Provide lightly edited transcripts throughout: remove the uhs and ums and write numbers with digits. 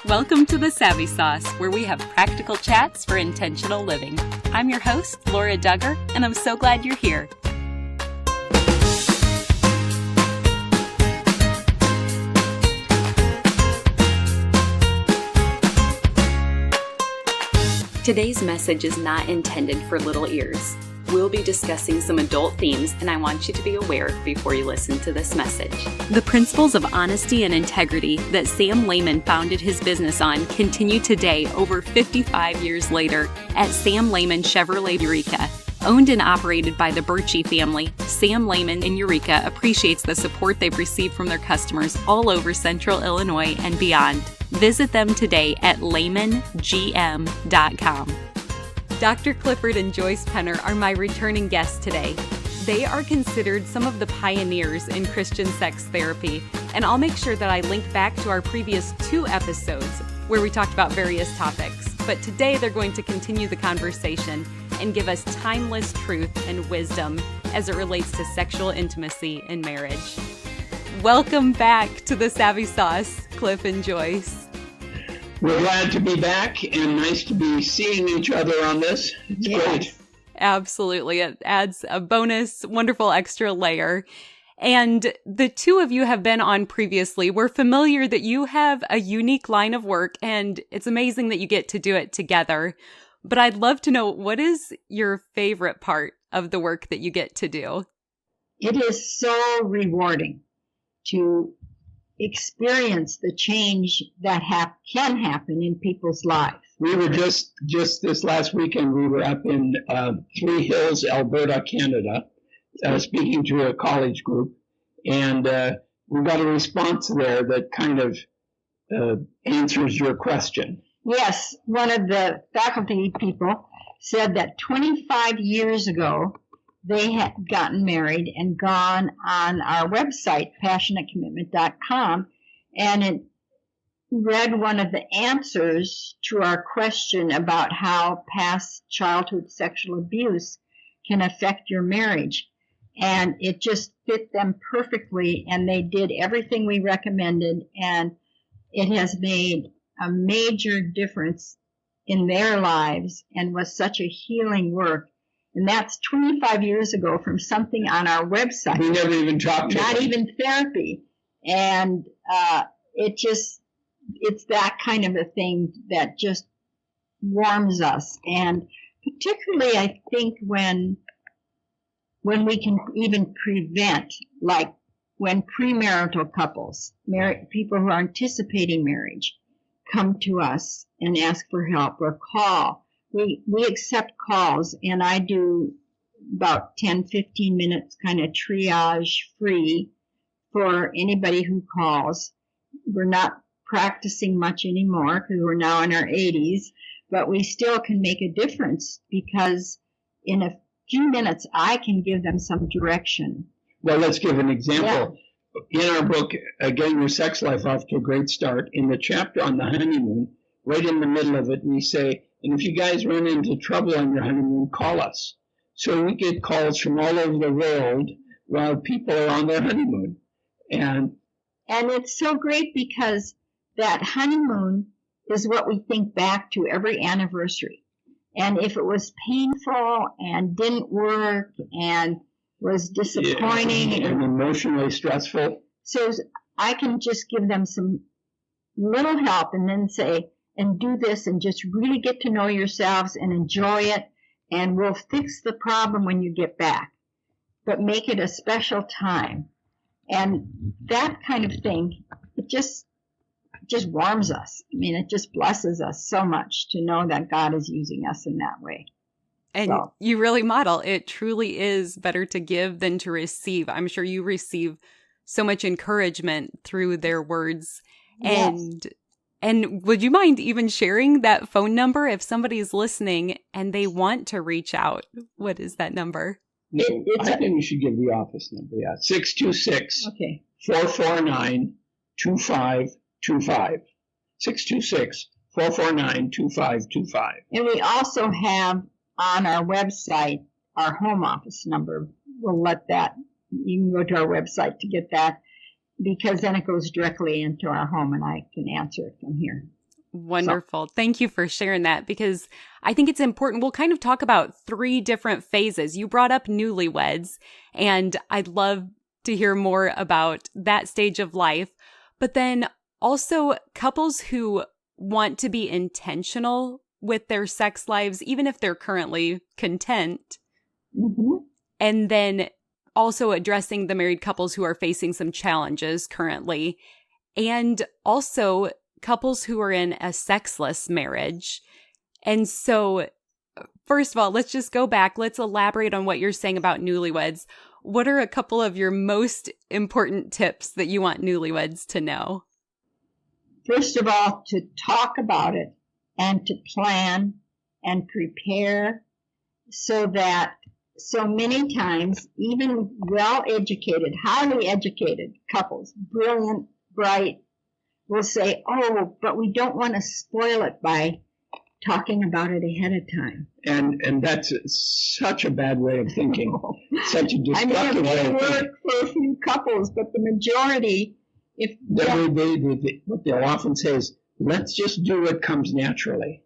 Welcome to The Savvy Sauce, where we have practical chats for intentional living. I'm your host, Laura Duggar, and I'm so glad you're here. Today's message is not intended for little ears. We'll be discussing some adult themes, and I want you to be aware before you listen to this message. The principles of honesty and integrity that Sam Lehman founded his business on continue today, over 55 years later, at Sam Lehman Chevrolet Eureka. Owned and operated by the Birchie family, Sam Lehman in Eureka appreciates the support they've received from their customers all over Central Illinois and beyond. Visit them today at LehmanGM.com. Dr. Clifford and Joyce Penner are my returning guests today. They are considered some of the pioneers in Christian sex therapy, and I'll make sure that I link back to our previous 2 episodes where we talked about various topics. But today they're going to continue the conversation and give us timeless truth and wisdom as it relates to sexual intimacy in marriage. Welcome back to The Savvy Sauce, Cliff and Joyce. We're glad to be back and nice to be seeing each other on this. It's great. Absolutely. It adds a bonus, wonderful extra layer. And the 2 of you have been on previously. We're familiar that you have a unique line of work, and it's amazing that you get to do it together. But I'd love to know, what is your favorite part of the work that you get to do? It is so rewarding to experience the change that can happen in people's lives. We were just this last weekend, we were up in Three Hills, Alberta, Canada, speaking to a college group, and we got a response there that kind of answers your question. Yes, one of the faculty people said that 25 years ago, they had gotten married and gone on our website, passionatecommitment.com, and it read one of the answers to our question about how past childhood sexual abuse can affect your marriage. And it just fit them perfectly, and they did everything we recommended, and it has made a major difference in their lives and was such a healing work. And that's 25 years ago from something on our website. We never even talked to them. Not even therapy. And it's that kind of a thing that just warms us. And particularly, I think, when we can even prevent, like when premarital couples, people who are anticipating marriage, come to us and ask for help or call. We accept calls, and I do about 10, 15 minutes kind of triage free for anybody who calls. We're not practicing much anymore because we're now in our 80s, but we still can make a difference because in a few minutes I can give them some direction. Well, let's give an example. Yeah. In our book, Getting Your Sex Life Off to a Great Start, in the chapter on the honeymoon, right in the middle of it, we say, and if you guys run into trouble on your honeymoon, call us. So we get calls from all over the world while people are on their honeymoon. And it's so great because that honeymoon is what we think back to every anniversary. And if it was painful and didn't work and was disappointing and emotionally stressful, so I can just give them some little help and then say, and do this and just really get to know yourselves and enjoy it, and we'll fix the problem when you get back. But make it a special time. And that kind of thing, it just warms us. I mean, it just blesses us so much to know that God is using us in that way. And you really model, it truly is better to give than to receive. I'm sure you receive so much encouragement through their words. Yes. And would you mind even sharing that phone number if somebody's listening and they want to reach out? What is that number? I think you should give the office number, 626 449 2525. 626-449-2525. And we also have on our website our home office number. We'll let that, you can go to our website to get that, because then it goes directly into our home and I can answer it from here. Wonderful. Thank you for sharing that, because I think it's important. We'll kind of talk about 3 different phases. You brought up newlyweds, and I'd love to hear more about that stage of life. But then also couples who want to be intentional with their sex lives, even if they're currently content. Mm-hmm. And then also addressing the married couples who are facing some challenges currently. And also couples who are in a sexless marriage. And so, first of all, let's just go back. Let's elaborate on what you're saying about newlyweds. What are a couple of your most important tips that you want newlyweds to know? First of all, to talk about it and to plan and prepare, so that so many times, even well-educated, highly educated couples, brilliant, bright, will say, oh, but we don't want to spoil it by talking about it ahead of time. And that's such a bad way of thinking. Such a destructive way of thinking. It may work for a few couples, but the majority, what they'll often say is, let's just do what comes naturally.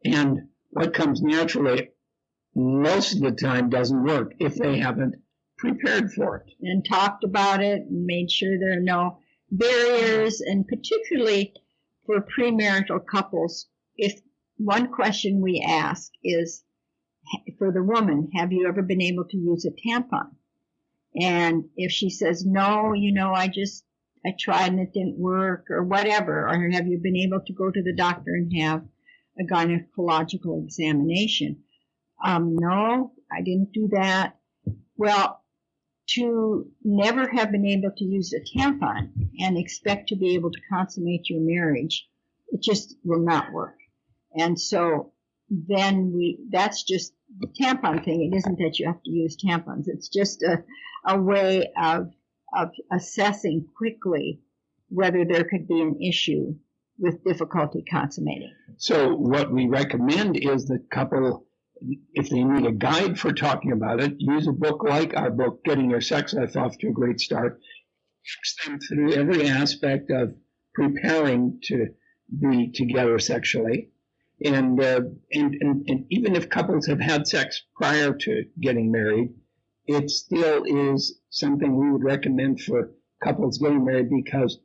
And what comes naturally most of the time doesn't work if they haven't prepared for it. And talked about it and made sure there are no barriers, and particularly for premarital couples, if one question we ask is, for the woman, have you ever been able to use a tampon? And if she says, no, I tried and it didn't work, or whatever, or have you been able to go to the doctor and have a gynecological examination? No, I didn't do that. Well, to never have been able to use a tampon and expect to be able to consummate your marriage, it just will not work. And so then that's just the tampon thing. It isn't that you have to use tampons. It's just a way of assessing quickly whether there could be an issue with difficulty consummating. So what we recommend is the couple, if they need a guide for talking about it, use a book like our book, Getting Your Sex Life Off to a Great Start. Walks them through every aspect of preparing to be together sexually. And even if couples have had sex prior to getting married, it still is something we would recommend for couples getting married, because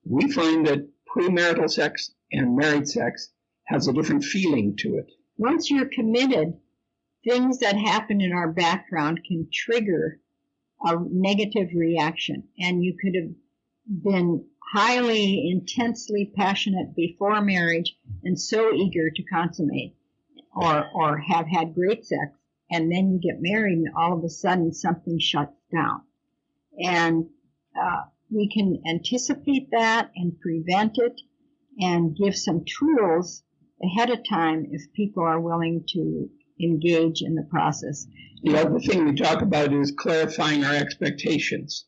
we find that premarital sex and married sex has a different feeling to it. Once you're committed, things that happen in our background can trigger a negative reaction. And you could have been highly, intensely passionate before marriage and so eager to consummate or have had great sex. And then you get married and all of a sudden something shuts down. And we can anticipate that and prevent it and give some tools ahead of time if people are willing to engage in the process. The other thing we talk about is clarifying our expectations,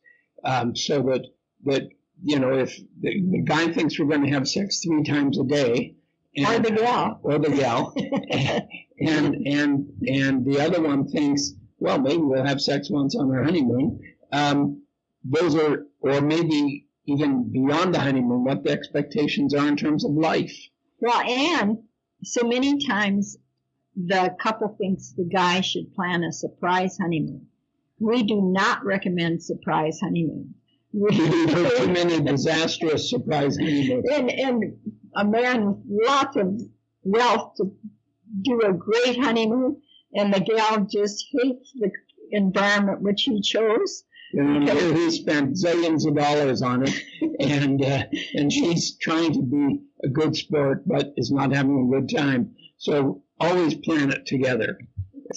so that if the guy thinks we're going to have sex 3 times a day, or the gal, and the other one thinks, well, maybe we'll have sex once on our honeymoon. Those are, or maybe even beyond the honeymoon, what the expectations are in terms of life. Well, and so many times the couple thinks the guy should plan a surprise honeymoon. We do not recommend surprise honeymoon. We do too many disastrous surprise honeymoons. And a man with lots of wealth to do a great honeymoon, and the gal just hates the environment which he chose. And here he spent zillions of dollars on it, and she's trying to be a good sport, but is not having a good time. So always plan it together,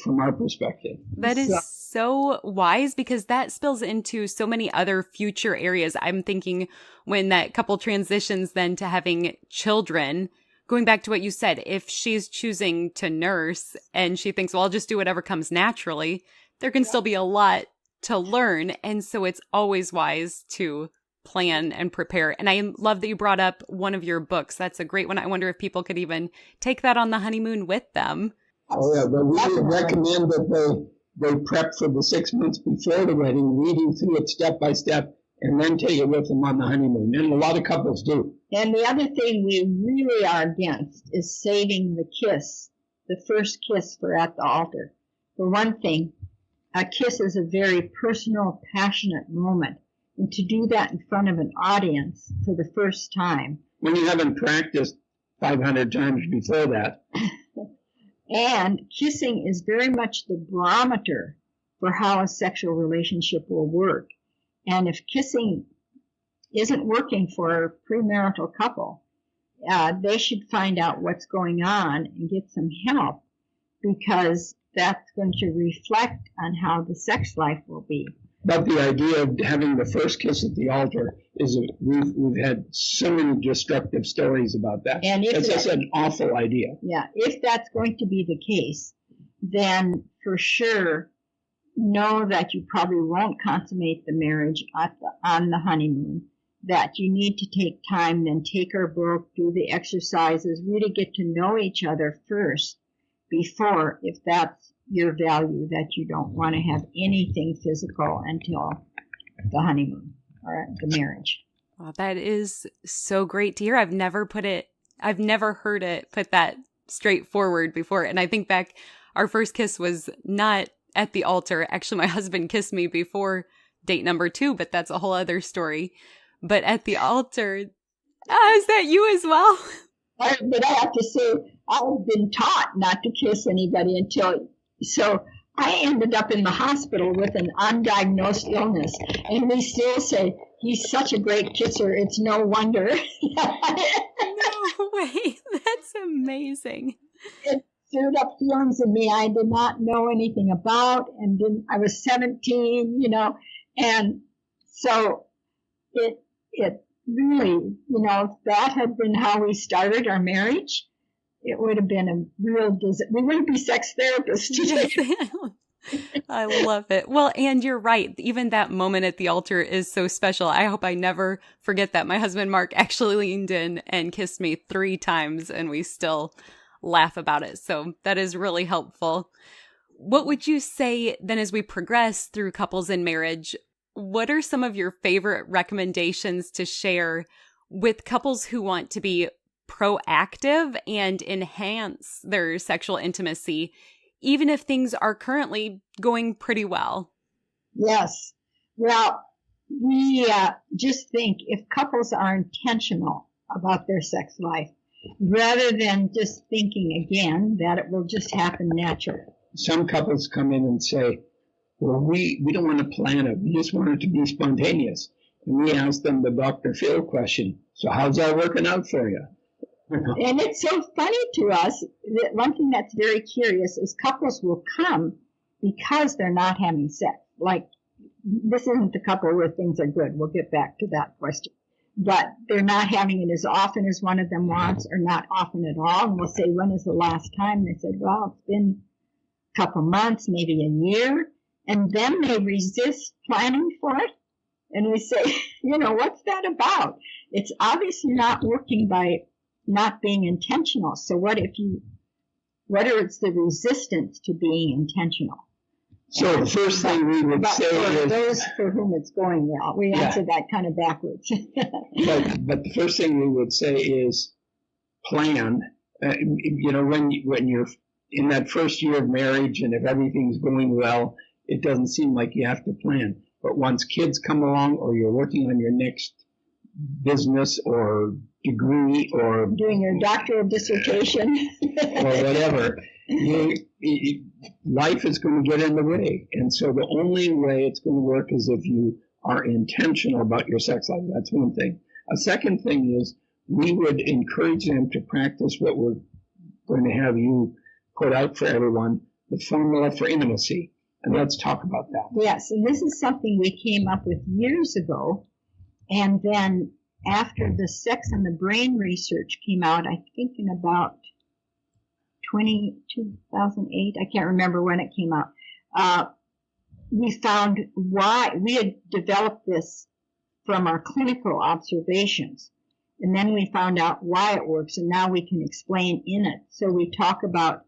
from our perspective. That is so wise, because that spills into so many other future areas. I'm thinking when that couple transitions then to having children, going back to what you said, if she's choosing to nurse and she thinks, well, I'll just do whatever comes naturally, there can still be a lot to learn. And so it's always wise to plan and prepare. And I love that you brought up one of your books. That's a great one. I wonder if people could even take that on the honeymoon with them. Oh, yeah, but we would recommend that they prep for the 6 months before the wedding, reading through it step by step, and then take it with them on the honeymoon. And a lot of couples do. And the other thing we really are against is saving the kiss, the first kiss for at the altar. For one thing, a kiss is a very personal, passionate moment. And to do that in front of an audience for the first time. When you haven't practiced 500 times before that. And kissing is very much the barometer for how a sexual relationship will work. And if kissing isn't working for a premarital couple, they should find out what's going on and get some help, because that's going to reflect on how the sex life will be. But the idea of having the first kiss at the altar is we've had so many destructive stories about that. And it's just an awful idea. Yeah, if that's going to be the case, then for sure know that you probably won't consummate the marriage on the honeymoon, that you need to take time, then take our book, do the exercises, really get to know each other first before, if that's your value, that you don't want to have anything physical until the honeymoon or the marriage. Well, that is so great to hear. I've never heard it put that straightforward before. And I think back, our first kiss was not at the altar. Actually, my husband kissed me before date number 2, but that's a whole other story. But at the altar, is that you as well? But I have to say, I've been taught not to kiss anybody so I ended up in the hospital with an undiagnosed illness. And we still say, he's such a great kisser, it's no wonder. No way, that's amazing. It stirred up feelings in me I did not know anything about, and I was 17, and so it really, if that had been how we started our marriage, it would have been a real we wouldn't be sex therapists today. I love it. Well, and you're right. Even that moment at the altar is so special. I hope I never forget that. My husband, Mark, actually leaned in and kissed me 3 times, and we still laugh about it. So that is really helpful. What would you say then, as we progress through couples in marriage, what are some of your favorite recommendations to share with couples who want to be proactive and enhance their sexual intimacy, even if things are currently going pretty well? Yes. Well, we just think if couples are intentional about their sex life, rather than just thinking again that it will just happen naturally. Some couples come in and say, well, we don't want to plan it. We just want it to be spontaneous. And we ask them the Dr. Phil question. So how's that working out for you? And it's so funny to us that one thing that's very curious is couples will come because they're not having sex. Like, this isn't the couple where things are good. We'll get back to that question. But they're not having it as often as one of them wants, or not often at all. And we'll say, when is the last time? They said, well, it's been a couple months, maybe a year. And then they resist planning for it. And we say, what's that about? It's obviously not working by not being intentional. So whether it's the resistance to being intentional. So the first thing we would say is, those for whom it's going well. We answer that kind of backwards. but the first thing we would say is plan. When you're in that first year of marriage, and if everything's going well, it doesn't seem like you have to plan. But once kids come along, or you're working on your next business or degree, or doing your doctoral dissertation, or whatever, life is going to get in the way. And so the only way it's going to work is if you are intentional about your sex life. That's one thing. A second thing is, we would encourage them to practice what we're going to have you put out for everyone, the formula for intimacy. And let's talk about that. Yes, and this is something we came up with years ago. And then after the sex and the brain research came out, I think in about 2008, I can't remember when it came out, we found why we had developed this from our clinical observations. And then we found out why it works, and now we can explain in it. So we talk about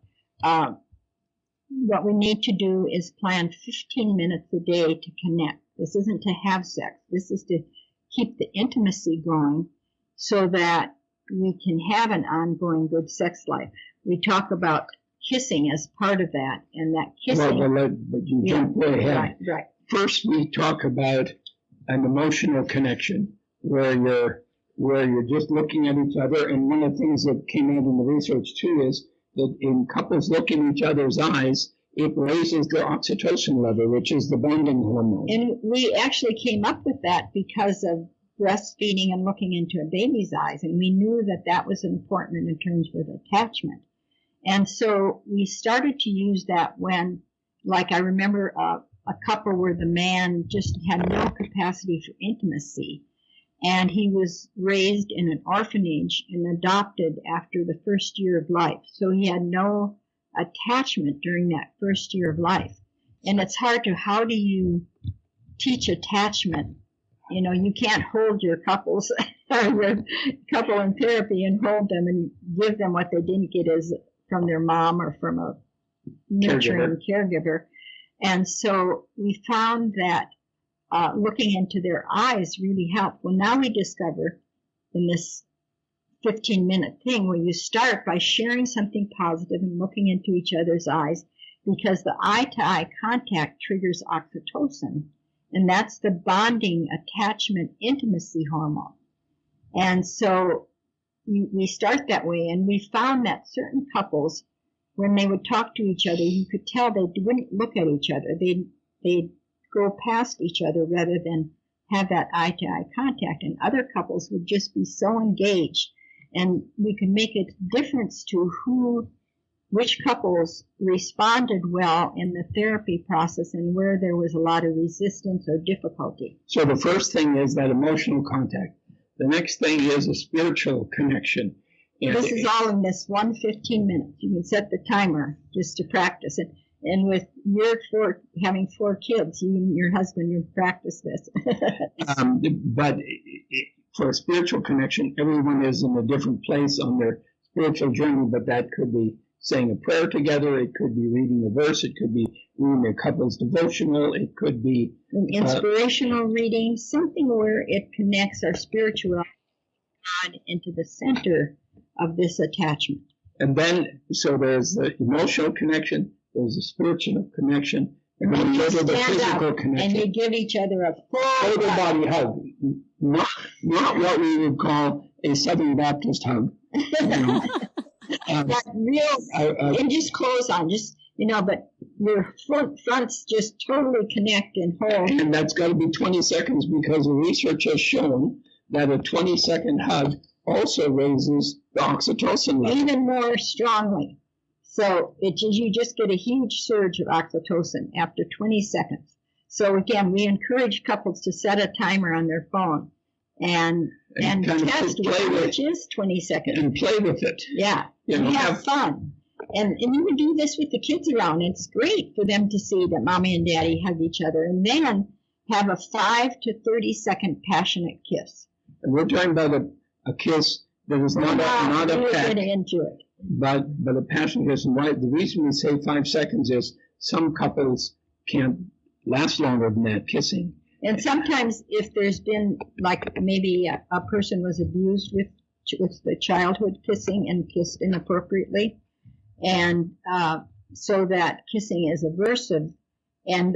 what we need to do is plan 15 minutes a day to connect. This isn't to have sex. This is to keep the intimacy going so that we can have an ongoing good sex life. We talk about kissing as part of that, and that kissing. But you jump way ahead. Right. First, we talk about an emotional connection where you're just looking at each other. And one of the things that came out in the research too is that in couples look in each other's eyes, it raises the oxytocin level, which is the bonding hormone. And we actually came up with that because of breastfeeding and looking into a baby's eyes, and we knew that that was important in terms of attachment. And so we started to use that when, like I remember a couple where the man just had no capacity for intimacy, and he was raised in an orphanage and adopted after the first year of life. So he had no attachment during that first year of life. And it's hard to, how do you teach attachment? You know, you can't hold your couples or your couple in therapy and hold them and give them what they didn't get as from their mom or from a nurturing caregiver. And so we found that looking into their eyes really helped. Well, now we discover in this 15-minute thing where you start by sharing something positive and looking into each other's eyes, because the eye-to-eye contact triggers oxytocin, and that's the bonding, attachment, intimacy hormone. And so we start that way, and we found that certain couples, when they would talk to each other, you could tell they wouldn't look at each other. They'd go past each other rather than have that eye-to-eye contact. And other couples would just be so engaged. And we could make a difference to which couples responded well in the therapy process and where there was a lot of resistance or difficulty. So the first thing is that emotional contact. The next thing is a spiritual connection. And this is all in this 15 minutes. You can set the timer just to practice it. And with having 4 kids, you and your husband, you practice this. But for a spiritual connection, everyone is in a different place on their spiritual journey, but that could be saying a prayer together, it could be reading a verse, it could be reading a couple's devotional, it could be an inspirational reading, something where it connects our spirituality God into the center of this attachment. And then, so there's the emotional connection, there's a spiritual connection, and then there's the physical connection. And you give each other a full body hug. Not what we would call a Southern Baptist hug. You know. That real, and just clothes on, but your fronts just totally connect and hold. And that's got to be 20 seconds because the research has shown that a 20-second hug also raises the oxytocin level. Even more strongly. So you just get a huge surge of oxytocin after 20 seconds. So again, we encourage couples to set a timer on their phone and test which is 20 seconds. And play with it. Yeah. And have fun. And you can do this with the kids around. It's great for them to see that mommy and daddy hug each other. And then have a 5 to 30 second passionate kiss. And we're talking about a kiss that is not a peck. Into it. But a passionate kiss. And why the reason we say 5 seconds is some couples can't last longer than that kissing. And sometimes if there's been, like maybe a person was abused with the childhood kissing and kissed inappropriately, and so that kissing is aversive, and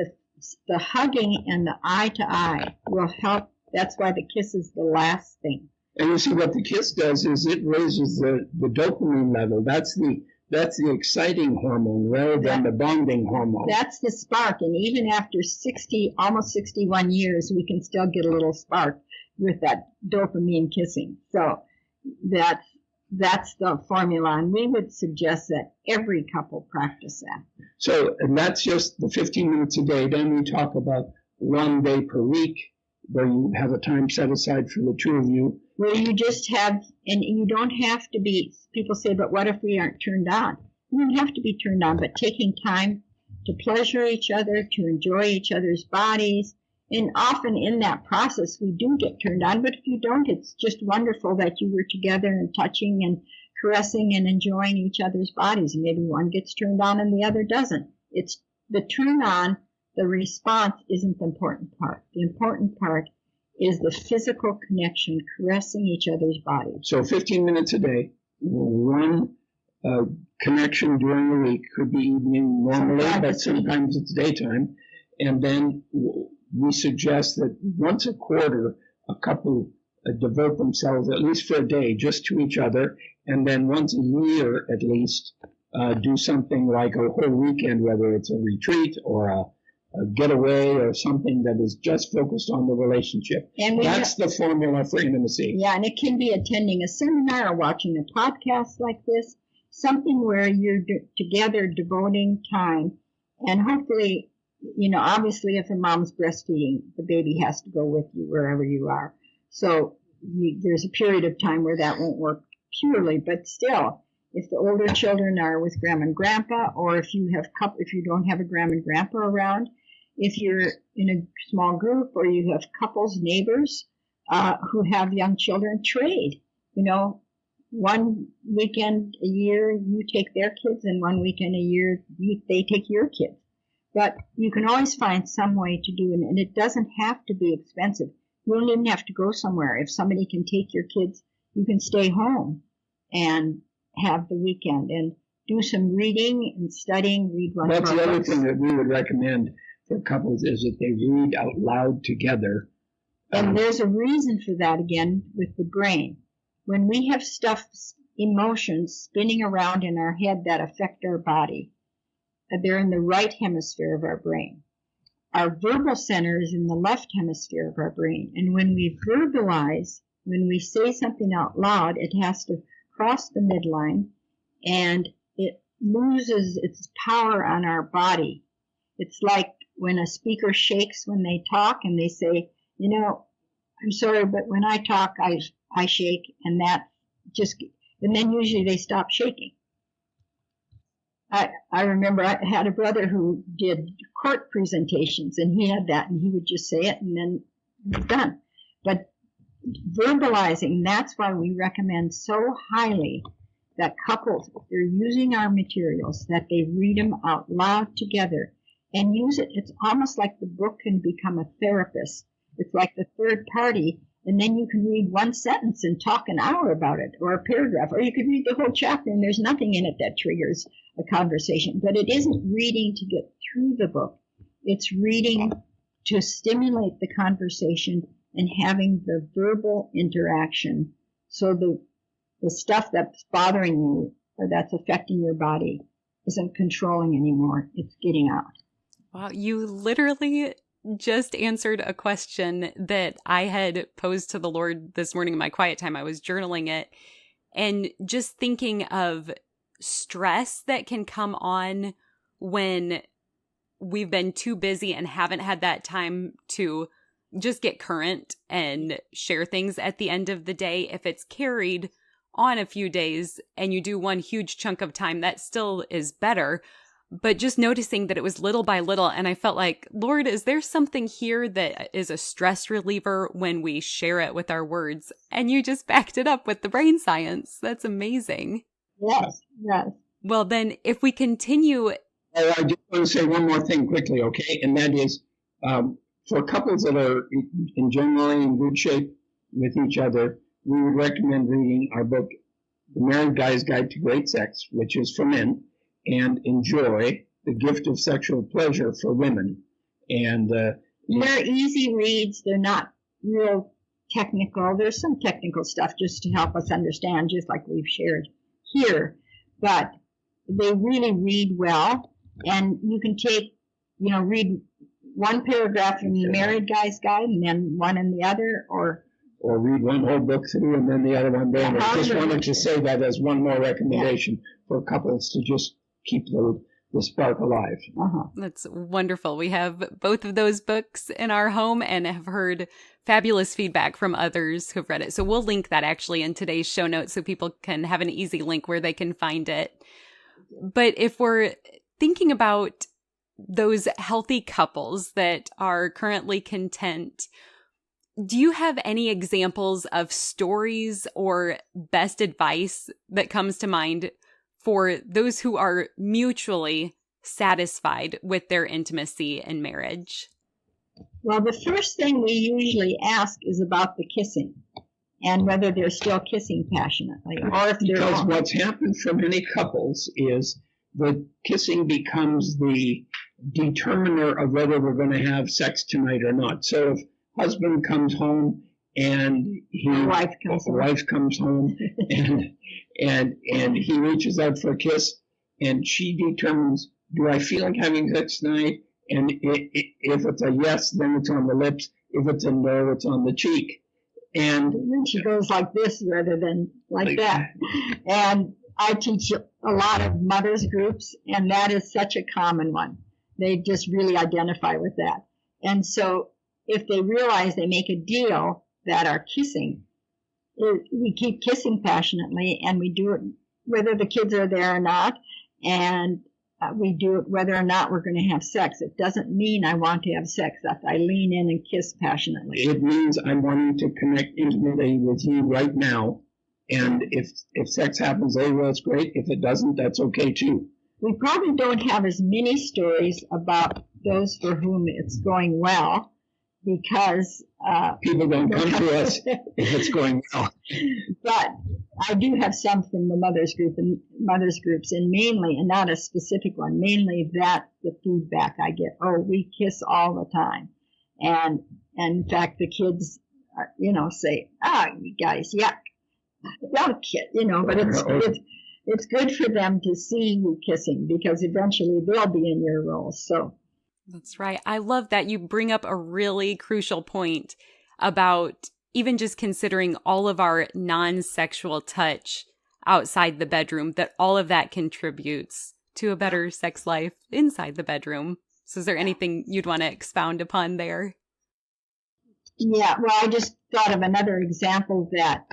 the hugging and the eye-to-eye will help. That's why the kiss is the last thing. And you see what the kiss does is it raises the dopamine level. That's the exciting hormone rather than the bonding hormone. That's the spark. And even after almost 61 years, we can still get a little spark with that dopamine kissing. So that's the formula. And we would suggest that every couple practice that. So, and that's just the 15 minutes a day. Then we talk about 1 day per week where you have a time set aside for the two of you. Where you just have, and you don't have to be, people say, but what if we aren't turned on? You don't have to be turned on, but taking time to pleasure each other, to enjoy each other's bodies. And often in that process, we do get turned on, but if you don't, it's just wonderful that you were together and touching and caressing and enjoying each other's bodies. And maybe one gets turned on and the other doesn't. It's the turn on the response isn't the important part. The important part is the physical connection, caressing each other's bodies. So 15 minutes a day, one connection during the week, could be evening normally, but sometimes it's daytime. And then we suggest that once a quarter, a couple devote themselves, at least for a day, just to each other. And then once a year, at least, do something like a whole weekend, whether it's a retreat or a getaway or something that is just focused on the relationship. And that's the formula for intimacy. Yeah, and it can be attending a seminar or watching a podcast like this, something where you're together devoting time. And hopefully, obviously if a mom's breastfeeding, the baby has to go with you wherever you are. So there's a period of time where that won't work purely, but still, if the older children are with grandma and grandpa, or if you don't have a grandma and grandpa around, if you're in a small group or you have couples, neighbors who have young children, trade. One weekend a year you take their kids, and one weekend a year they take your kids. But you can always find some way to do it, and it doesn't have to be expensive. You don't even have to go somewhere. If somebody can take your kids, you can stay home and have the weekend and do some reading and studying. Read one of our books. That's the other thing that we would recommend for couples is that they read out loud together. And there's a reason for that, again, with the brain. When we have emotions spinning around in our head that affect our body, they're in the right hemisphere of our brain. Our verbal center is in the left hemisphere of our brain. And when we verbalize, when we say something out loud, it has to cross the midline, and it loses its power on our body. It's like when a speaker shakes when they talk and they say, I'm sorry, but when I talk, I shake, and then usually they stop shaking. I remember I had a brother who did court presentations, and he had that, and he would just say it, and then it was done. But verbalizing, that's why we recommend so highly that couples, if they're using our materials, that they read them out loud together and use it. It's almost like the book can become a therapist. It's like the third party, and then you can read one sentence and talk an hour about it, or a paragraph, or you could read the whole chapter and there's nothing in it that triggers a conversation. But it isn't reading to get through the book. It's reading to stimulate the conversation and having the verbal interaction, so the stuff that's bothering you or that's affecting your body isn't controlling anymore. It's getting out. Wow, you literally just answered a question that I had posed to the Lord this morning in my quiet time. I was journaling it and just thinking of stress that can come on when we've been too busy and haven't had that time to just get current and share things at the end of the day. If it's carried on a few days and you do one huge chunk of time, that still is better. But just noticing that it was little by little, and I felt like, Lord, is there something here that is a stress reliever when we share it with our words? And you just backed it up with the brain science. That's amazing. Yes, yes. Well, then, if we continue... I just want to say one more thing quickly, okay? And that is, for couples that are generally in good shape with each other, we would recommend reading our book, The Married Guy's Guide to Great Sex, which is for men, and Enjoy, The Gift of Sexual Pleasure for women. And they're easy reads. They're not real technical. There's some technical stuff just to help us understand, just like we've shared here. But they really read well. And you can read one paragraph in the Married Guy's Guide and then one in the other, or read one whole book through and then the other one there. I just wanted to say that as one more recommendation for couples to just keep the spark alive. That's wonderful. We have both of those books in our home and have heard fabulous feedback from others who've read it. So we'll link that actually in today's show notes so people can have an easy link where they can find it. But if we're thinking about those healthy couples that are currently content, do you have any examples of stories or best advice that comes to mind for those who are mutually satisfied with their intimacy in marriage? Well, the first thing we usually ask is about the kissing and whether they're still kissing passionately, or if they're Because what's happened for many couples is the kissing becomes the determiner of whether we're going to have sex tonight or not. So if husband comes home and wife comes home and he reaches out for a kiss and she determines, do I feel like having sex tonight? And if it's a yes, then it's on the lips. If it's a no, it's on the cheek. And then she goes like this rather than like that. And I teach a lot of mothers groups, and that is such a common one. They just really identify with that. And so if they realize they make a deal that our kissing, we keep kissing passionately, and we do it whether the kids are there or not, and we do it whether or not we're going to have sex. It doesn't mean I want to have sex if I lean in and kiss passionately. It means I'm wanting to connect intimately with you right now. And if sex happens, well, it's great. If it doesn't, that's okay too. We probably don't have as many stories about those for whom it's going well, because people don't come to us if it's going well. But I do have some from the mothers groups, and mainly, and not a specific one, mainly that's the feedback I get. Oh, we kiss all the time, and in fact, the kids, say, you guys, yuck, don't kiss, but it's good for them to see you kissing, because eventually they'll be in your role. So. That's right. I love that you bring up a really crucial point about even just considering all of our non-sexual touch outside the bedroom, that all of that contributes to a better sex life inside the bedroom. So is there anything you'd want to expound upon there? Yeah, well, I just thought of another example that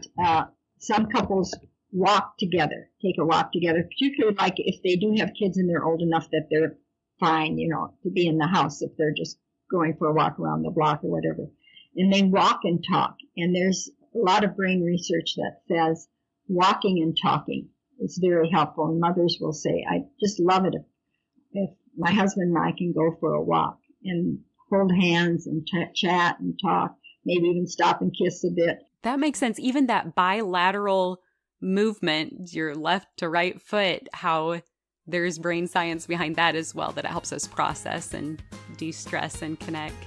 some couples take a walk together, particularly like if they do have kids and they're old enough that they're fine, to be in the house if they're just going for a walk around the block or whatever. And they walk and talk. And there's a lot of brain research that says walking and talking is very helpful. And mothers will say, I just love it if my husband and I can go for a walk and hold hands and chat and talk, maybe even stop and kiss a bit. That makes sense. Even that bilateral movement, your left to right foot, how there's brain science behind that as well, that it helps us process and de-stress and connect.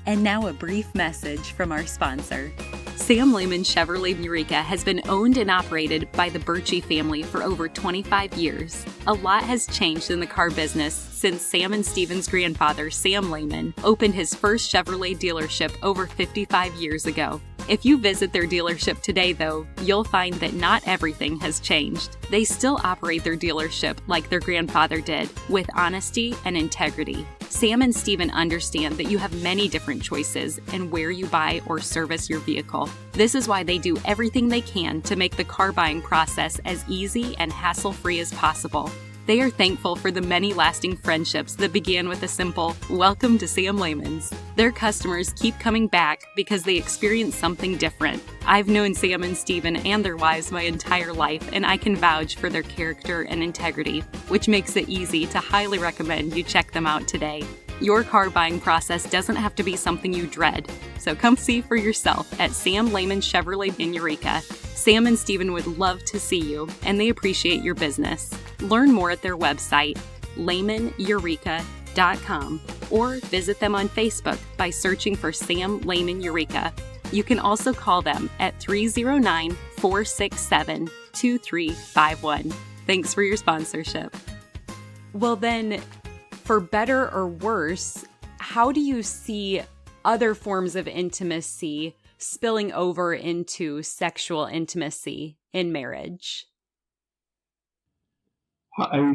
And now a brief message from our sponsor. Sam Lehman Chevrolet Eureka has been owned and operated by the Birchie family for over 25 years. A lot has changed in the car business since Sam and Stephen's grandfather, Sam Lehman, opened his first Chevrolet dealership over 55 years ago. If you visit their dealership today, though, you'll find that not everything has changed. They still operate their dealership like their grandfather did, with honesty and integrity. Sam and Stephen understand that you have many different choices in where you buy or service your vehicle. This is why they do everything they can to make the car buying process as easy and hassle-free as possible. They are thankful for the many lasting friendships that began with a simple, "Welcome to Sam Lehman's." Their customers keep coming back because they experience something different. I've known Sam and Stephen and their wives my entire life, and I can vouch for their character and integrity, which makes it easy to highly recommend you check them out today. Your car buying process doesn't have to be something you dread, so come see for yourself at Sam Lehman Chevrolet in Eureka. Sam and Stephen would love to see you, and they appreciate your business. Learn more at their website, LehmanEureka.com, or visit them on Facebook by searching for Sam Lehman Eureka. You can also call them at 309-467-2351. Thanks for your sponsorship. Well then, for better or worse, how do you see other forms of intimacy spilling over into sexual intimacy in marriage?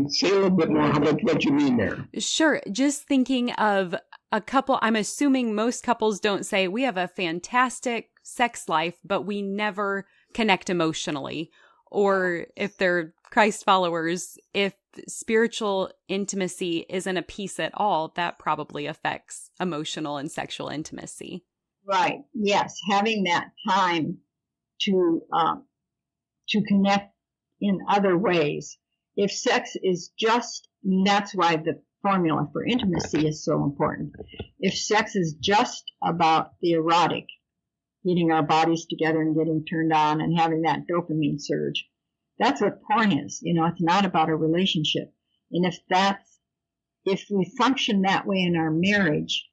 Say a little bit more about what you mean there. Sure. Just thinking of a couple, I'm assuming most couples don't say, we have a fantastic sex life, but we never connect emotionally. Or if they're Christ followers, if spiritual intimacy isn't a piece at all, that probably affects emotional and sexual intimacy. Right. Yes. Having that time to connect in other ways. If sex is just And that's why the formula for intimacy is so important. If sex is just about the erotic, getting our bodies together and getting turned on and having that dopamine surge, that's what porn is. It's not about a relationship. And if we function that way in our marriage,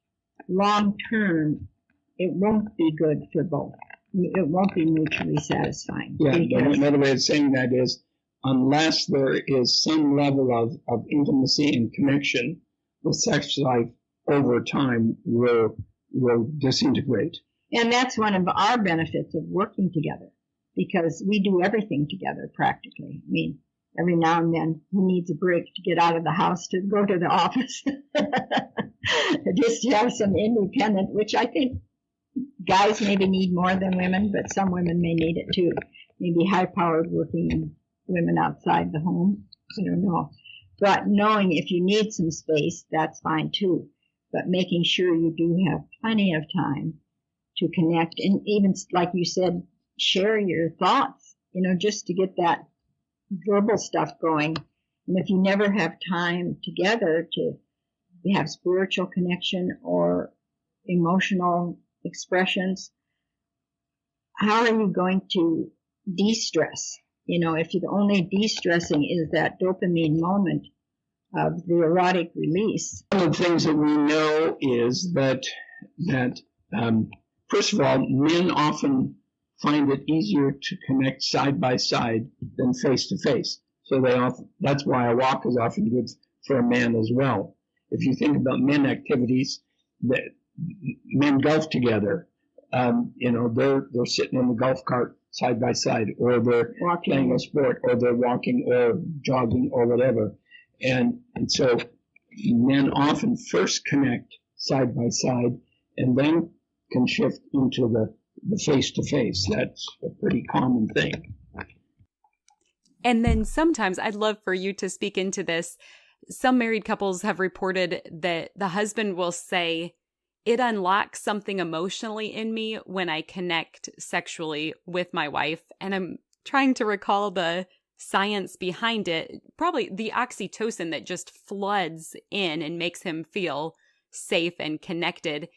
long term, it won't be good for both. It won't be mutually satisfying. Yeah, another way of saying that is, unless there is some level of intimacy and connection, the sex life over time will disintegrate. And that's one of our benefits of working together, because we do everything together practically. I mean, every now and then he needs a break to get out of the house to go to the office, just to have some independent, which I think guys maybe need more than women, but some women may need it too. Maybe high-powered working women outside the home. I don't know. But knowing if you need some space, that's fine too. But making sure you do have plenty of time to connect, and even, like you said, share your thoughts, just to get that verbal stuff going. And if you never have time together to have spiritual connection or emotional expressions, how are you going to de-stress? If the only de-stressing is that dopamine moment of the erotic release. One of the things that we know is that first of all, men often find it easier to connect side by side than face to face. So that's why a walk is often good for a man as well. If you think about men activities, that men golf together, they're sitting in the golf cart side by side, or they're playing a sport, or they're walking or jogging or whatever. And so men often first connect side by side and then can shift into the face-to-face. That's a pretty common thing. And then sometimes, I'd love for you to speak into this, some married couples have reported that the husband will say, it unlocks something emotionally in me when I connect sexually with my wife. And I'm trying to recall the science behind it, probably the oxytocin that just floods in and makes him feel safe and connected.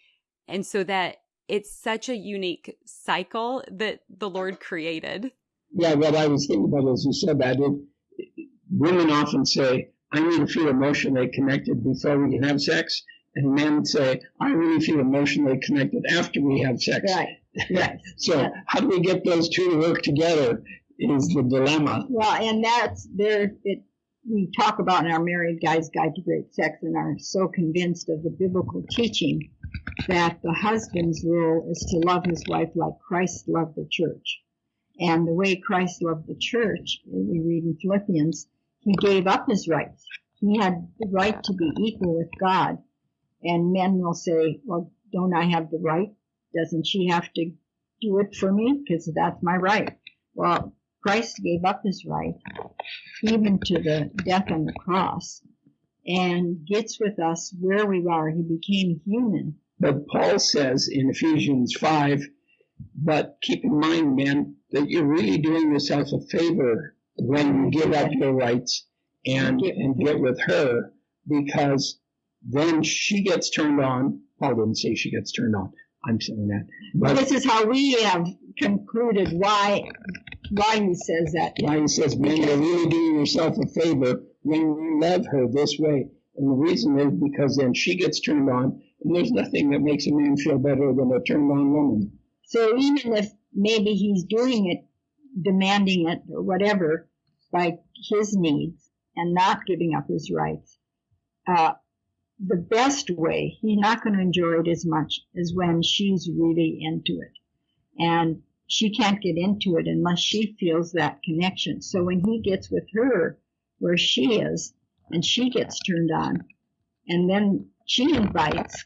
And so that it's such a unique cycle that the Lord created. Yeah, what I was thinking about as you said that, women often say, I need to feel emotionally connected before we can have sex. And men say, I really feel emotionally connected after we have sex. Right. So how do we get those two to work together is the dilemma. Well, and that's we talk about in our Married Guy's Guide to Great Sex, and are so convinced of the biblical teaching that the husband's role is to love his wife like Christ loved the church. And the way Christ loved the church, we read in Philippians, he gave up his rights. He had the right to be equal with God. And men will say, well, don't I have the right? Doesn't she have to do it for me? Because that's my right. Well, Christ gave up his right, even to the death on the cross, and gets with us where we are. He became human. But Paul says in Ephesians 5, but keep in mind, men, that you're really doing yourself a favor when you give up your rights and get with her, because then she gets turned on. Paul didn't say she gets turned on. I'm saying that. But this is how we have concluded why he says that. Why he says, man, you're really doing yourself a favor when you love her this way. And the reason is because then she gets turned on, and there's nothing that makes a man feel better than a turned on woman. So even if maybe he's doing it, demanding it, or whatever, by his needs and not giving up his rights, the best way, he's not going to enjoy it as much as when she's really into it. And she can't get into it unless she feels that connection. So when he gets with her where she is, and she gets turned on, and then she invites,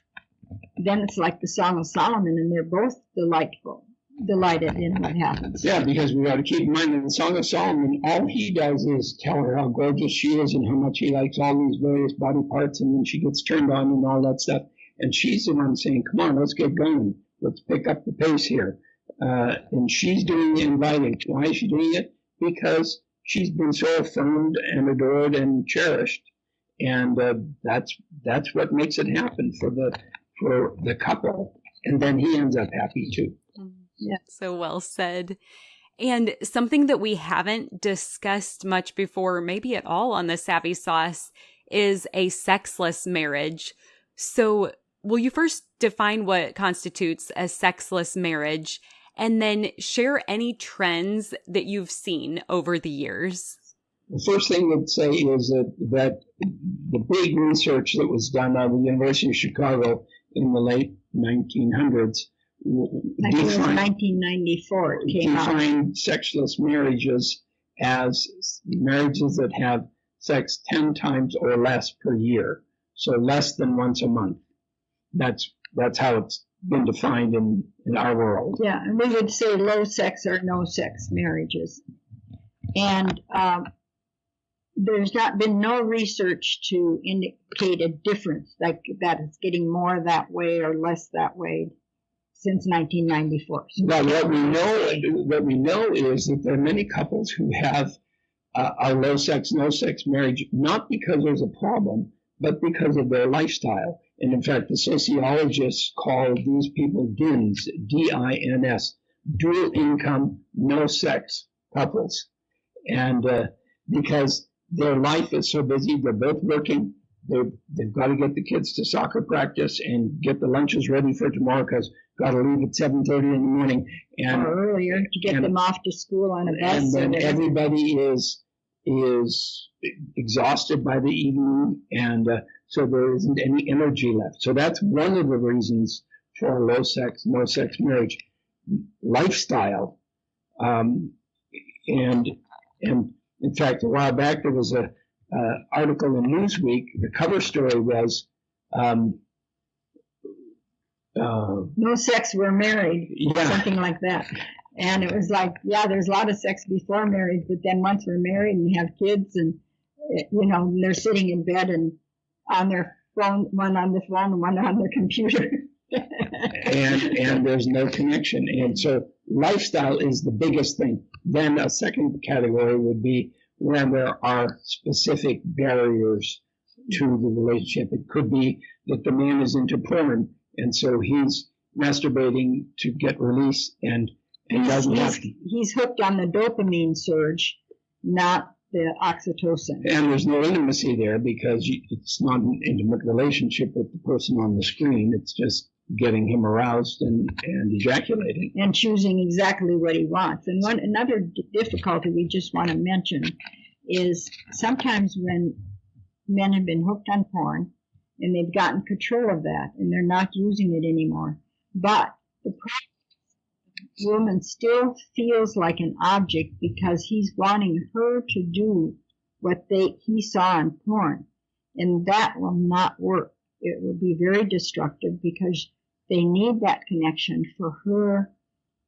then it's like the Song of Solomon, and they're both delighted in what happens. Yeah, because we got to keep in mind that the Song of Solomon, all he does is tell her how gorgeous she is and how much he likes all these various body parts, and then she gets turned on and all that stuff. And she's the one saying, come on, let's get going. Let's pick up the pace here. And she's doing the inviting. Why is she doing it? Because she's been so affirmed and adored and cherished. and that's what makes it happen for the couple, and then he ends up happy too. Yeah, so well said. And something that we haven't discussed much before, maybe at all on the Savvy Sauce, is a sexless marriage. So will you first define what constitutes a sexless marriage, and then share any trends that you've seen over the years? The first thing I'd say is that the big research that was done at the University of Chicago in the late 1900s I think it was 1994 it came out. Defined sexless marriages as marriages that have sex 10 times or less per year, so less than once a month. That's how it's been defined in our world. Yeah, and we would say low sex or no sex marriages. And there's not been no research to indicate a difference, like that it's getting more that way or less that way since 1994. Well, what we know is that there are many couples who have a low sex, no sex marriage, not because there's a problem, but because of their lifestyle. And in fact, the sociologists call these people DINS, D-I-N-S, dual income, no sex couples. And because their life is so busy, they're both working, they've got to get the kids to soccer practice and get the lunches ready for tomorrow because got to leave at 7:30 in the morning, and or earlier to get them off to school on a bus. And then everybody is exhausted by the evening, and so there isn't any energy left. So that's one of the reasons for low sex, no sex marriage lifestyle. And in fact, a while back there was a article in Newsweek. The cover story was no sex, we're married, something like that. And it was like, yeah, there's a lot of sex before marriage, but then once we're married and have kids, and they're sitting in bed and on their phone, one on the phone and one on their computer. and there's no connection. And so lifestyle is the biggest thing. Then a second category would be when there are specific barriers to the relationship. It could be that the man is into porn, and so he's masturbating to get release, and doesn't have to. He's hooked on the dopamine surge, not the oxytocin. And there's no intimacy there because it's not an intimate relationship with the person on the screen. It's just getting him aroused and ejaculating. And choosing exactly what he wants. And another difficulty we just want to mention is sometimes when men have been hooked on porn and they've gotten control of that and they're not using it anymore, but the woman still feels like an object because he's wanting her to do what he saw in porn. And that will not work. It will be very destructive because they need that connection for her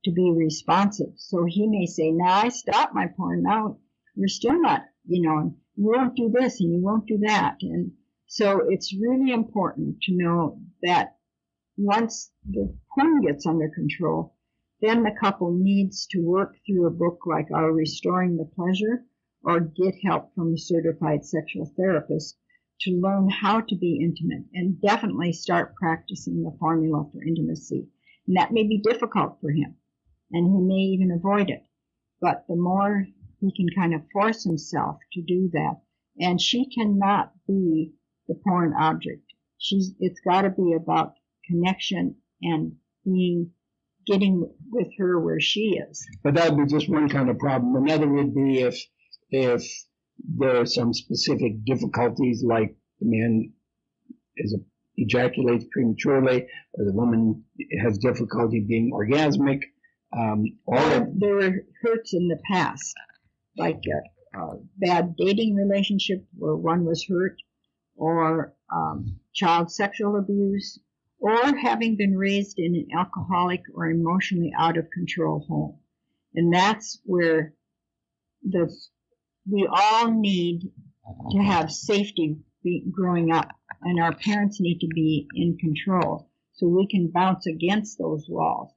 to be responsive. So he may say, now I stopped my porn. Now you're still not, you won't do this and you won't do that. And so it's really important to know that once the porn gets under control, then the couple needs to work through a book like Our Restoring the Pleasure or get help from a certified sexual therapist to learn how to be intimate, and definitely start practicing the formula for intimacy. And that may be difficult for him, and he may even avoid it. But the more he can kind of force himself to do that, and she cannot be the porn object. It's got to be about connection and getting with her where she is. But that would be just one kind of problem. Another would be if there are some specific difficulties, like the man ejaculates prematurely, or the woman has difficulty being orgasmic. There were hurts in the past, like a bad dating relationship where one was hurt, or child sexual abuse, or having been raised in an alcoholic or emotionally out of control home. And that's where we all need to have safety growing up, and our parents need to be in control so we can bounce against those walls.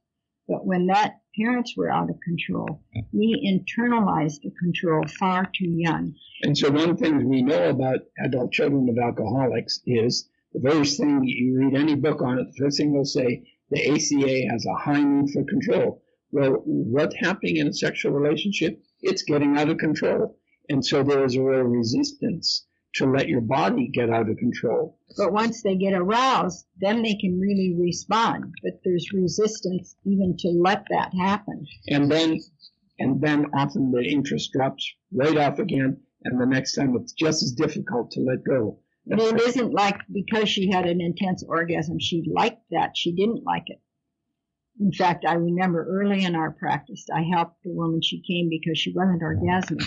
But when that parents were out of control, we internalized the control far too young. And so one thing we know about adult children of alcoholics is the very thing, you read any book on it, the first thing they'll say, the ACA has a high need for control. Well, what's happening in a sexual relationship? It's getting out of control. And so there is a real resistance to let your body get out of control. But once they get aroused, then they can really respond. But there's resistance even to let that happen. And then often the interest drops right off again, and the next time it's just as difficult to let go. And it isn't like because she had an intense orgasm, she liked that. She didn't like it. In fact, I remember early in our practice, I helped a woman. She came because she wasn't orgasmic.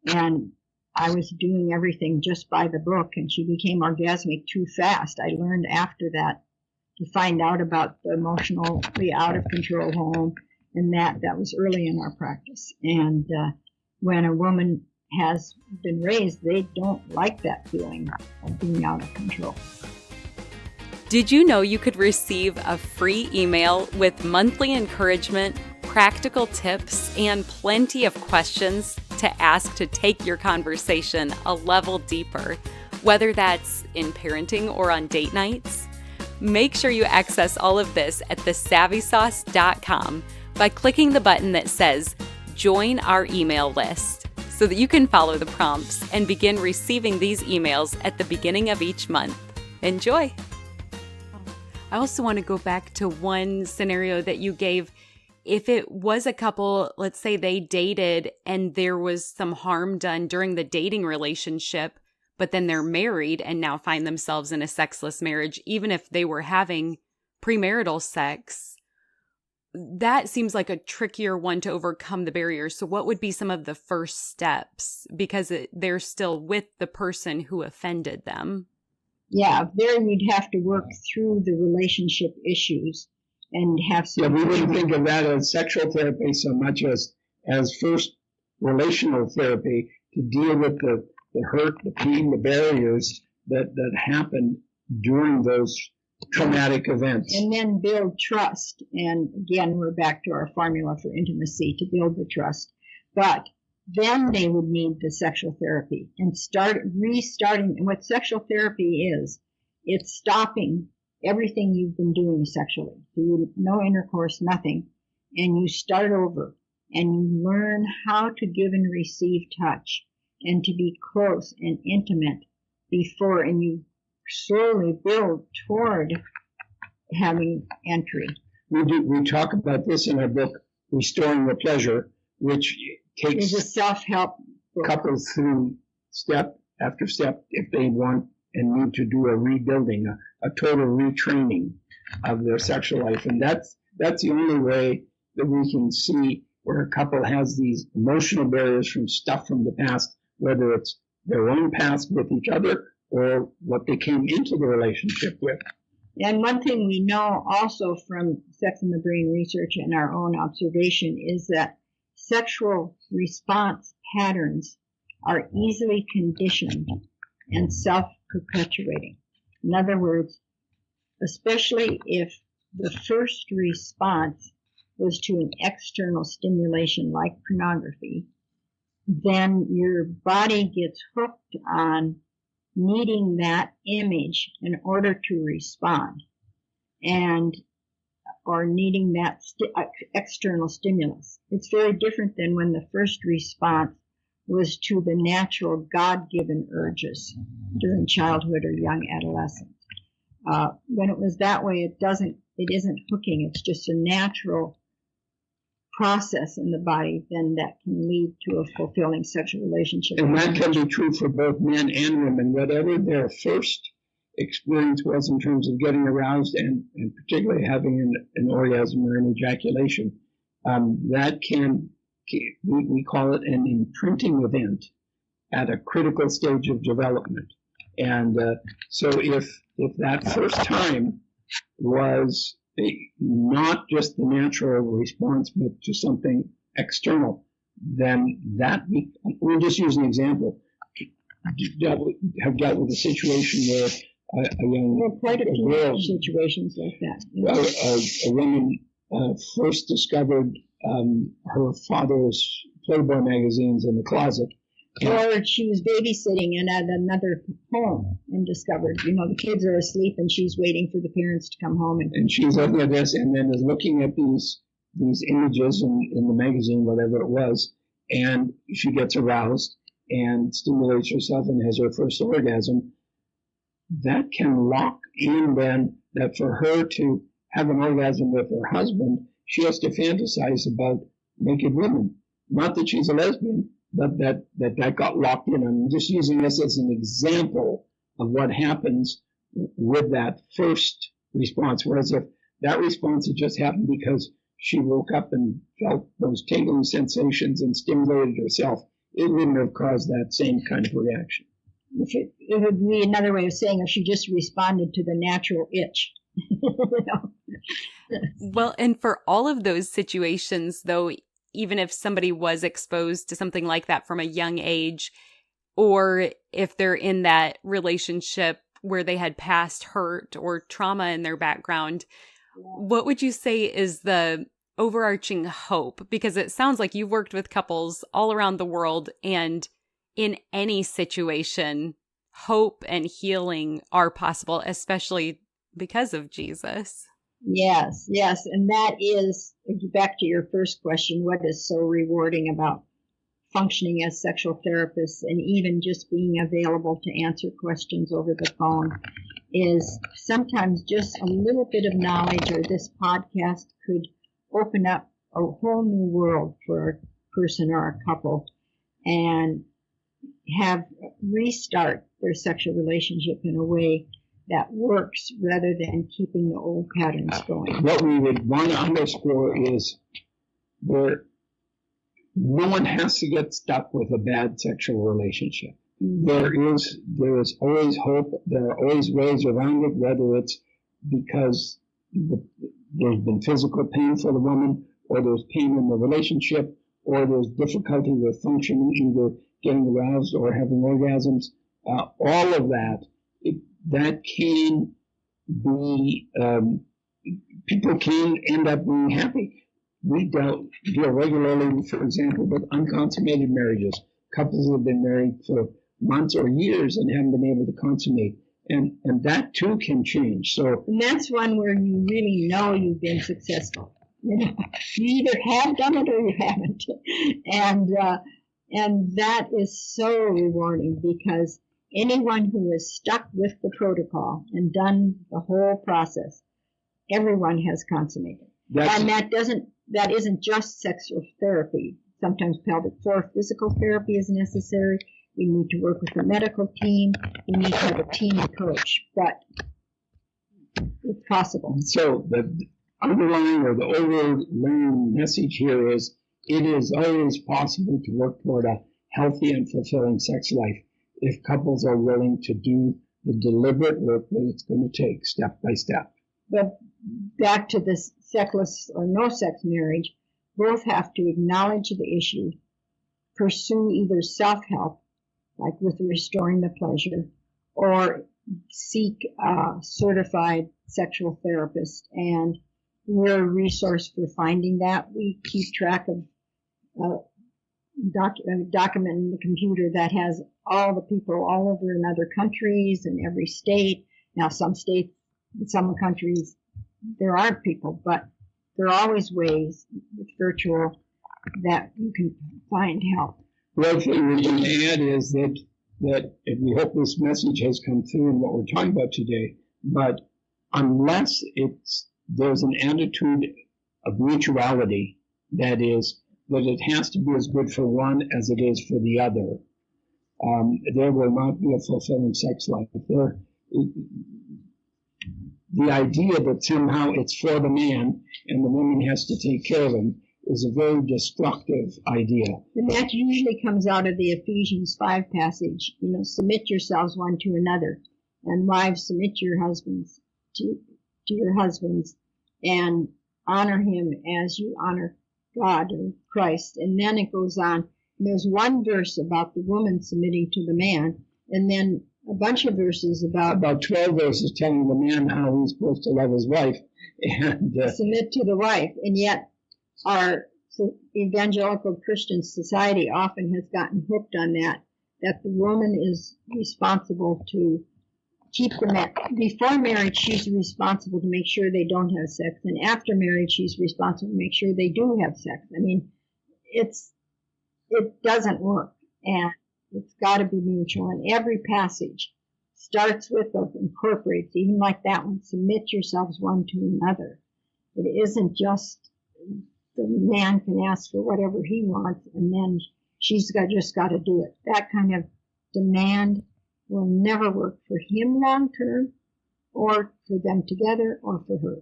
And I was doing everything just by the book, and she became orgasmic too fast. I learned after that to find out about the emotionally out of control home, and that was early in our practice. And when a woman has been raised, they don't like that feeling of being out of control. Did you know you could receive a free email with monthly encouragement, practical tips, and plenty of questions to ask to take your conversation a level deeper, whether that's in parenting or on date nights? Make sure you access all of this at thesavvysauce.com by clicking the button that says Join Our Email List so that you can follow the prompts and begin receiving these emails at the beginning of each month. Enjoy! I also want to go back to one scenario that you gave. If it was a couple, let's say they dated and there was some harm done during the dating relationship, but then they're married and now find themselves in a sexless marriage, even if they were having premarital sex, that seems like a trickier one to overcome the barriers. So what would be some of the first steps? Because they're still with the person who offended them. Yeah, there you'd have to work through the relationship issues and have some... Yeah, we wouldn't think of that as sexual therapy so much as first relational therapy to deal with the hurt, the pain, the barriers that happened during those traumatic events. And then build trust. And again, we're back to our formula for intimacy, to build the trust. But then they would need the sexual therapy and restarting. And what sexual therapy is, it's stopping everything you've been doing sexually. So no intercourse, nothing. And you start over and you learn how to give and receive touch and to be close and intimate before, and you slowly build toward having entry. We talk about this in our book, Restoring the Pleasure, which takes a self-help book. Couples through step after step if they want and need to do a rebuilding, a total retraining of their sexual life. And that's the only way that we can see where a couple has these emotional barriers from stuff from the past, whether it's their own past with each other or what they came into the relationship with. And one thing we know also from Sex and the Brain research and our own observation is that sexual response patterns are easily conditioned and self-perpetuating. In other words, especially if the first response was to an external stimulation like pornography, then your body gets hooked on needing that image in order to respond, or needing that external stimulus. It's very different than when the first response was to the natural God-given urges during childhood or young adolescence. When it was that way, it isn't hooking. It's just a natural process in the body then that can lead to a fulfilling sexual relationship. And that can be true for both men and women. Whatever their first experience was in terms of getting aroused and particularly having an orgasm or an ejaculation, that we call it an imprinting event at a critical stage of development. And so if that first time was not just the natural response, but to something external, then we'll just use an example. Have dealt with a situation where a young quite a few girl, situations like that. a woman first discovered her father's Playboy magazines in the closet. Or she was babysitting and at another home and discovered, the kids are asleep and she's waiting for the parents to come home. And she's looking at this and then is looking at these images in the magazine, whatever it was, and she gets aroused and stimulates herself and has her first orgasm. That can lock in then that for her to have an orgasm with her husband, she has to fantasize about naked women. Not that she's a lesbian, but that got locked in. I'm just using this as an example of what happens with that first response. Whereas if that response had just happened because she woke up and felt those tingling sensations and stimulated herself, it wouldn't have caused that same kind of reaction. It would be another way of saying if she just responded to the natural itch. Well, and for all of those situations, though, even if somebody was exposed to something like that from a young age, or if they're in that relationship where they had past hurt or trauma in their background, what would you say is the overarching hope? Because it sounds like you've worked with couples all around the world, and in any situation, hope and healing are possible, especially because of Jesus. Yes. And that is, back to your first question, what is so rewarding about functioning as sexual therapists and even just being available to answer questions over the phone is sometimes just a little bit of knowledge, or this podcast could open up a whole new world for a person or a couple and have restart their sexual relationship in a way that works rather than keeping the old patterns going. What we would want to underscore is no one has to get stuck with a bad sexual relationship. Mm-hmm. There is always hope. There are always ways around it, whether it's because there's been physical pain for the woman, or there's pain in the relationship, or there's difficulty with functioning, either getting aroused or having orgasms. All of that, that can be, people can end up being happy. We deal regularly, for example, with unconsummated marriages. Couples have been married for months or years and haven't been able to consummate. And that too can change. So, and that's one where you really know you've been successful. You either have done it or you haven't. And that is so rewarding, because anyone who is stuck with the protocol and done the whole process, everyone has consummated. And that isn't just sexual therapy. Sometimes pelvic floor physical therapy is necessary. We need to work with the medical team. We need to have a team approach, but it's possible. So the underlying or the overlaying message here is it is always possible to work toward a healthy and fulfilling sex life if couples are willing to do the deliberate work that it's going to take step by step. But back to this sexless or no sex marriage, both have to acknowledge the issue, pursue either self-help, like with restoring the pleasure, or seek a certified sexual therapist. And we're a resource for finding that. We keep track of document in the computer that has all the people all over in other countries and every state. Now, some states, in some countries, there aren't people, but there are always ways with virtual that you can find help. One thing we can add is that and we hope this message has come through in what we're talking about today, but unless there's an attitude of mutuality, that is, that it has to be as good for one as it is for the other, there will not be a fulfilling sex life. The idea that somehow it's for the man and the woman has to take care of him is a very destructive idea. And that usually comes out of the Ephesians 5 passage. Submit yourselves one to another. And wives, submit your husbands to your husbands and honor him as you honor God or Christ. And then it goes on. There's one verse about the woman submitting to the man, and then a bunch of verses about 12 verses telling the man how he's supposed to love his wife and submit to the wife. And yet our evangelical Christian society often has gotten hooked on that the woman is responsible to keep the man. Before marriage, she's responsible to make sure they don't have sex, and after marriage, she's responsible to make sure they do have sex. I mean, it doesn't work, and it's got to be mutual. And every passage starts with or incorporates, even like that one, submit yourselves one to another. It isn't just the man can ask for whatever he wants, and then she's just got to do it. That kind of demand will never work for him long term, or for them together, or for her.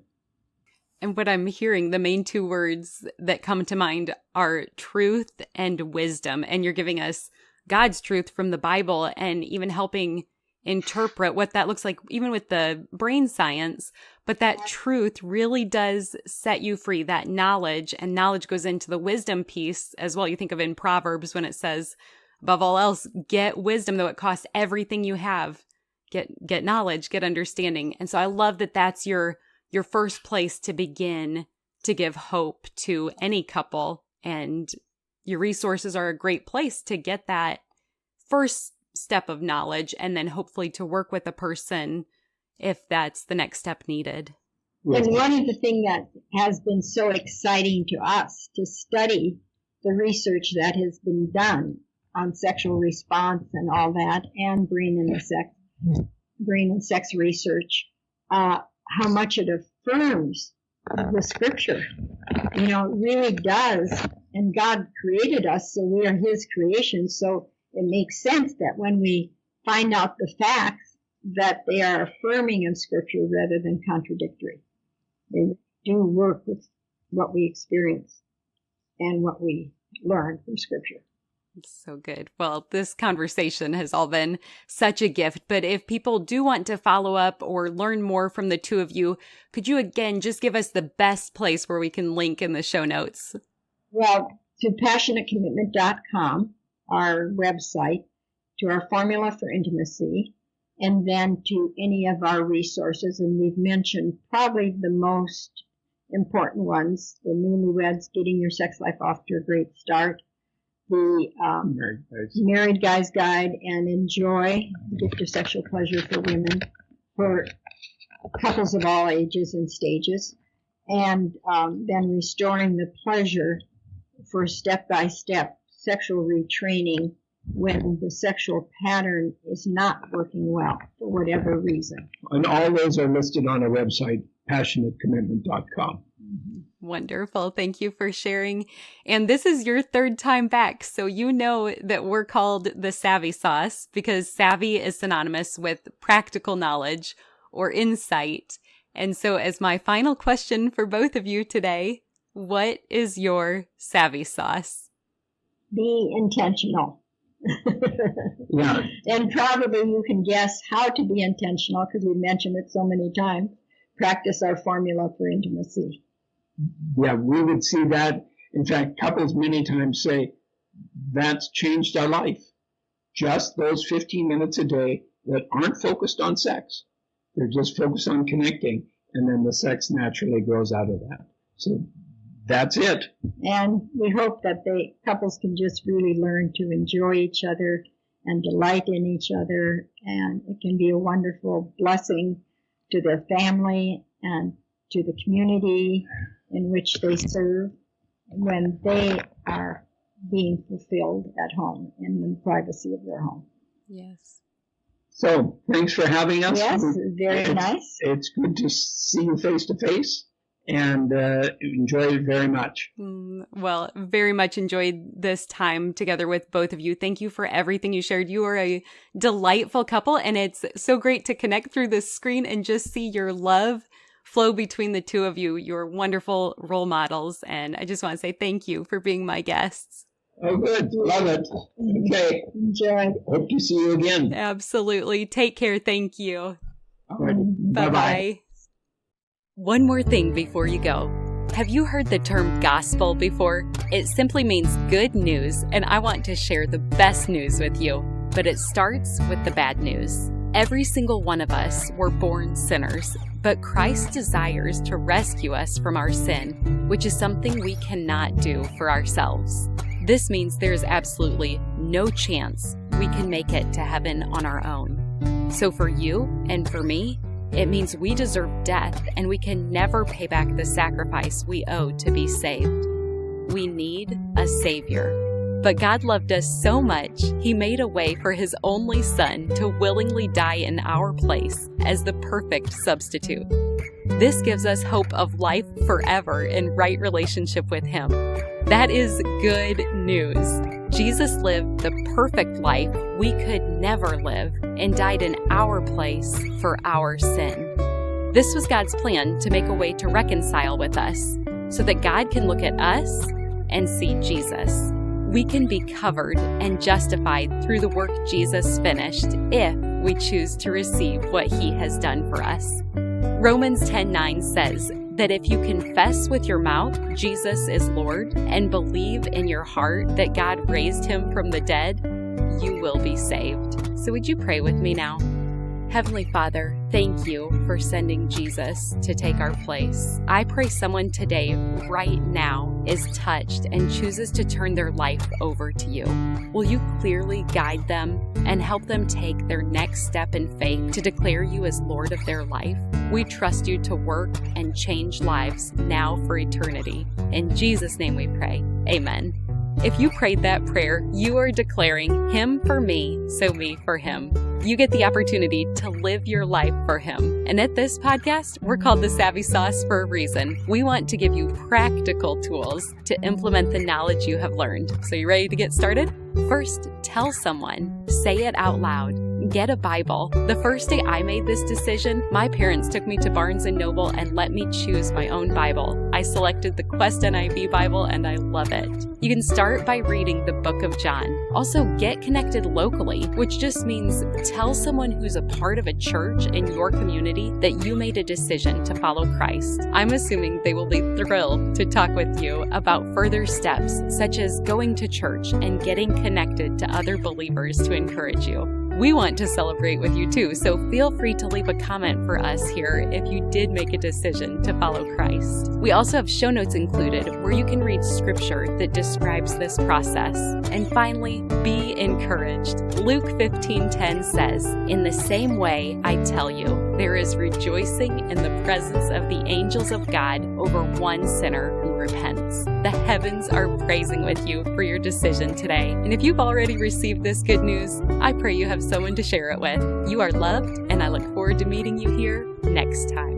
And what I'm hearing, the main two words that come to mind are truth and wisdom. And you're giving us God's truth from the Bible and even helping interpret what that looks like, even with the brain science. But that truth really does set you free, that knowledge, and knowledge goes into the wisdom piece as well. You think of in Proverbs when it says, above all else, get wisdom, though it costs everything you have. Get knowledge, get understanding. And so I love that that's your first place to begin to give hope to any couple. And your resources are a great place to get that first step of knowledge, and then hopefully to work with a person if that's the next step needed. And one of the things that has been so exciting to us to study the research that has been done on sexual response and all that, and brain and sex research, how much it affirms the scripture. It really does. And God created us, so we are his creation. So it makes sense that when we find out the facts, that they are affirming of scripture rather than contradictory. They do work with what we experience and what we learn from scripture. It's so good. Well, this conversation has all been such a gift, but if people do want to follow up or learn more from the two of you, could you again just give us the best place where we can link in the show notes? Well, to passionatecommitment.com, our website, to our formula for intimacy, and then to any of our resources. And we've mentioned probably the most important ones: the Newlyweds, Getting Your Sex Life Off to a Great Start, the Married Guy's Guide, and Enjoy, the Gift of Sexual Pleasure for Women, for couples of all ages and stages, and then Restoring the Pleasure for step-by-step sexual retraining when the sexual pattern is not working well for whatever reason. And all those are listed on our website, passionatecommitment.com. Wonderful. Thank you for sharing. And this is your third time back, so you know that we're called the Savvy Sauce because savvy is synonymous with practical knowledge or insight. And so as my final question for both of you today, what is your Savvy Sauce? Be intentional. Yeah. And probably you can guess how to be intentional because we mentioned it so many times. Practice our formula for intimacy. Yeah, we would see that. In fact, couples many times say, that's changed our life. Just those 15 minutes a day that aren't focused on sex. They're just focused on connecting, and then the sex naturally grows out of that. So that's it. And we hope that couples can just really learn to enjoy each other and delight in each other, and it can be a wonderful blessing to their family and to the community in which they serve when they are being fulfilled at home in the privacy of their home. Yes. So thanks for having us. Yes, very nice. It's good to see you face to face. And enjoyed it very much. Well, very much enjoyed this time together with both of you. Thank you for everything you shared. You are a delightful couple, and it's so great to connect through the screen and just see your love flow between the two of you. You're wonderful role models, and I just want to say thank you for being my guests. Oh, good. Love it. Okay. Enjoy. Hope to see you again. Absolutely. Take care. Thank you. All right. Bye-bye. One more thing before you go. Have you heard the term gospel before? It simply means good news, and I want to share the best news with you. but it starts with the bad news. Every single one of us were born sinners, but Christ desires to rescue us from our sin, which is something we cannot do for ourselves. This means there's absolutely no chance we can make it to heaven on our own. So for you and for me, it means we deserve death and we can never pay back the sacrifice we owe to be saved. We need a Savior. But God loved us so much, He made a way for His only Son to willingly die in our place as the perfect substitute. This gives us hope of life forever in right relationship with Him. That is good news. Jesus lived the perfect life we could never live and died in our place for our sin. This was God's plan to make a way to reconcile with us so that God can look at us and see Jesus. We can be covered and justified through the work Jesus finished if we choose to receive what He has done for us. Romans 10:9 says that if you confess with your mouth Jesus is Lord and believe in your heart that God raised Him from the dead, you will be saved. So would you pray with me now? Heavenly Father, thank you for sending Jesus to take our place. I pray someone today, right now, is touched and chooses to turn their life over to you. Will you clearly guide them and help them take their next step in faith to declare you as Lord of their life? We trust you to work and change lives now for eternity. In Jesus' name we pray. Amen. If you prayed that prayer, you are declaring Him for me, so me for Him. You get the opportunity to live your life for Him. And at this podcast, we're called The Savvy Sauce for a reason. We want to give you practical tools to implement the knowledge you have learned. So you ready to get started? First, tell someone. Say it out loud. Get a Bible. The first day I made this decision, my parents took me to Barnes & Noble and let me choose my own Bible. I selected the Quest NIV Bible and I love it. You can start by reading the book of John. Also, get connected locally, which just means tell someone who's a part of a church in your community that you made a decision to follow Christ. I'm assuming they will be thrilled to talk with you about further steps, such as going to church and getting connected to other believers to encourage you. We want to celebrate with you too, so feel free to leave a comment for us here if you did make a decision to follow Christ. We also have show notes included where you can read scripture that describes this process. And finally, be encouraged. Luke 15:10 says, "In the same way, I tell you, there is rejoicing in the presence of the angels of God over one sinner who repents." The heavens are praising with you for your decision today. And if you've already received this good news, I pray you have someone to share it with. You are loved, and I look forward to meeting you here next time.